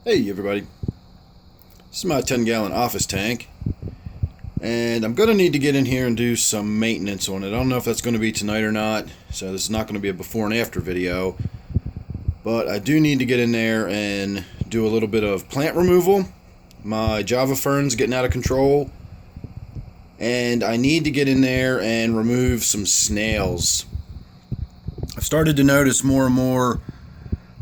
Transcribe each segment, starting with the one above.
Hey everybody, this is my 10-gallon office tank, and I'm going to need to get in here and do some maintenance on it. I don't know if that's going to be tonight or not, so this is not going to be a before and after video, but I do need to get in there and do a little bit of plant removal. My Java Fern's getting out of control, and I need to get in there and remove some snails. I've started to notice more and more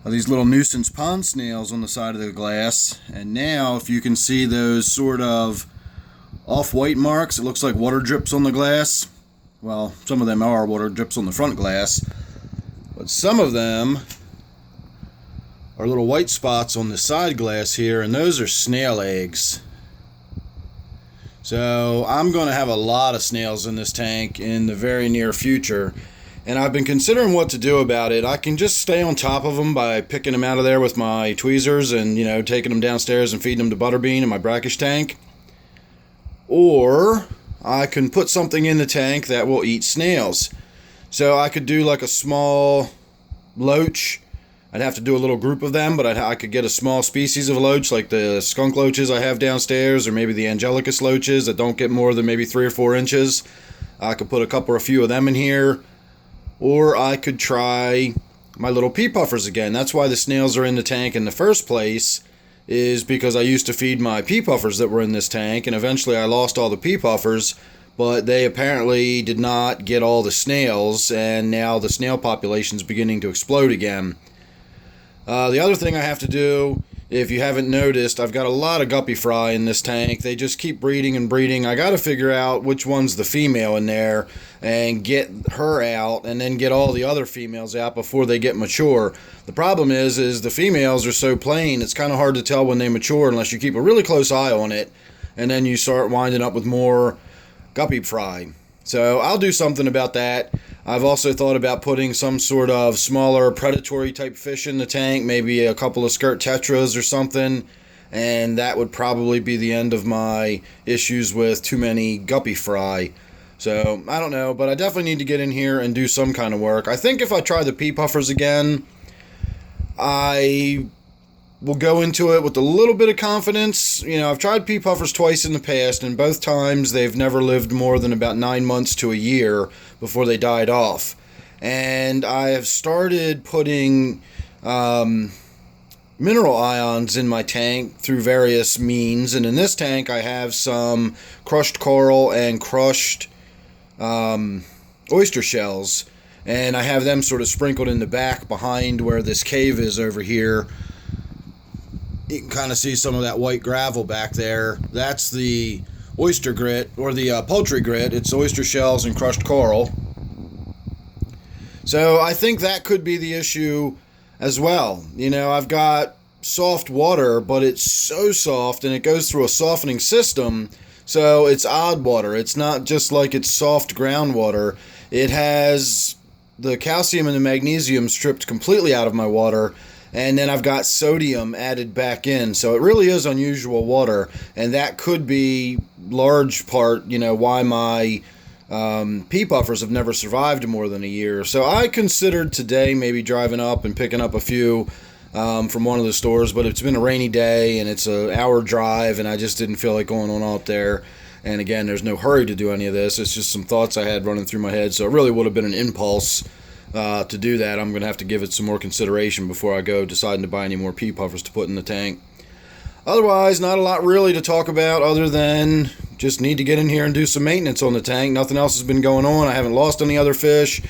these little nuisance pond snails on the side of the glass, and now if you can see those sort of off-white marks, it looks like water drips on the glass. Well, some of them are water drips on the front glass, but some of them are little white spots on the side glass here, and those are snail eggs. So I'm going to have a lot of snails in this tank in the very near future, and I've been considering what to do about it. I can just stay on top of them by picking them out of there with my tweezers and, taking them downstairs and feeding them to Butterbean in my brackish tank. Or I can put something in the tank that will eat snails. So I could do like a small loach. I'd have to do a little group of them, but I could get a small species of loach like the skunk loaches I have downstairs, or maybe the Angelicus loaches that don't get more than maybe 3 or 4 inches. I could put a few of them in here. Or I could try my little Pea Puffers again. That's why the snails are in the tank in the first place, is because I used to feed my Pea Puffers that were in this tank, and eventually I lost all the Pea Puffers, but they apparently did not get all the snails, and now the snail population is beginning to explode again. The other thing I have to do, if you haven't noticed, I've got a lot of guppy fry in this tank. They just keep breeding and breeding. I got to figure out which one's the female in there and get her out, and then get all the other females out before they get mature. The problem is the females are so plain, it's kind of hard to tell when they mature unless you keep a really close eye on it, and then you start winding up with more guppy fry. So I'll do something about that. I've also thought about putting some sort of smaller predatory type fish in the tank, maybe a couple of skirt tetras or something, and that would probably be the end of my issues with too many guppy fry. So I don't know, but I definitely need to get in here and do some kind of work. I think if I try the Pea Puffers again, I will go into it with a little bit of confidence. I've tried Pea Puffers twice in the past, and both times they've never lived more than about 9 months to a year before they died off. And I have started putting mineral ions in my tank through various means, and in this tank I have some crushed coral and crushed oyster shells, and I have them sort of sprinkled in the back behind where this cave is over here. You can kind of see some of that white gravel back there. That's the oyster grit, or the poultry grit. It's oyster shells and crushed coral. So I think that could be the issue as well. I've got soft water, but it's so soft, and it goes through a softening system, so it's odd water. It's not just like it's soft groundwater. It has the calcium and the magnesium stripped completely out of my water, and then I've got sodium added back in. So it really is unusual water, and that could be large part, why my Pea Puffers have never survived more than a year. So I considered today maybe driving up and picking up a few from one of the stores, but it's been a rainy day and it's an hour drive, and I just didn't feel like going on out there. And again, there's no hurry to do any of this. It's just some thoughts I had running through my head, so it really would have been an impulse to do that. I'm going to have to give it some more consideration before I go deciding to buy any more Pea Puffers to put in the tank. Otherwise, not a lot really to talk about other than just need to get in here and do some maintenance on the tank. Nothing else has been going on. I haven't lost any other fish.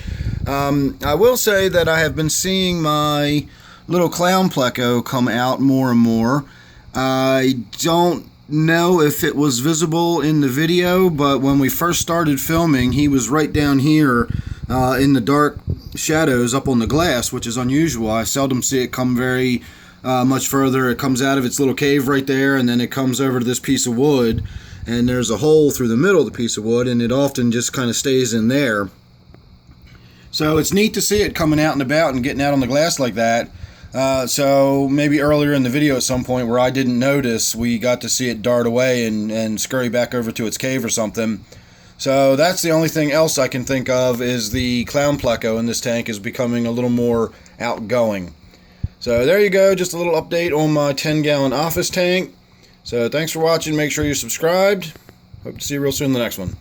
I will say that I have been seeing my little clown pleco come out more and more. I don't know if it was visible in the video, but when we first started filming, he was right down here in the dark shadows up on the glass, which is unusual. I seldom see it come very much further. It comes out of its little cave right there, and then it comes over to this piece of wood, and there's a hole through the middle of the piece of wood, and it often just kind of stays in there. So it's neat to see it coming out and about and getting out on the glass like that. So maybe earlier in the video at some point where I didn't notice, we got to see it dart away and scurry back over to its cave or something. So that's the only thing else I can think of, is the clown pleco in this tank is becoming a little more outgoing. So there you go, just a little update on my 10-gallon office tank. So thanks for watching. Make sure you're subscribed. Hope to see you real soon in the next one.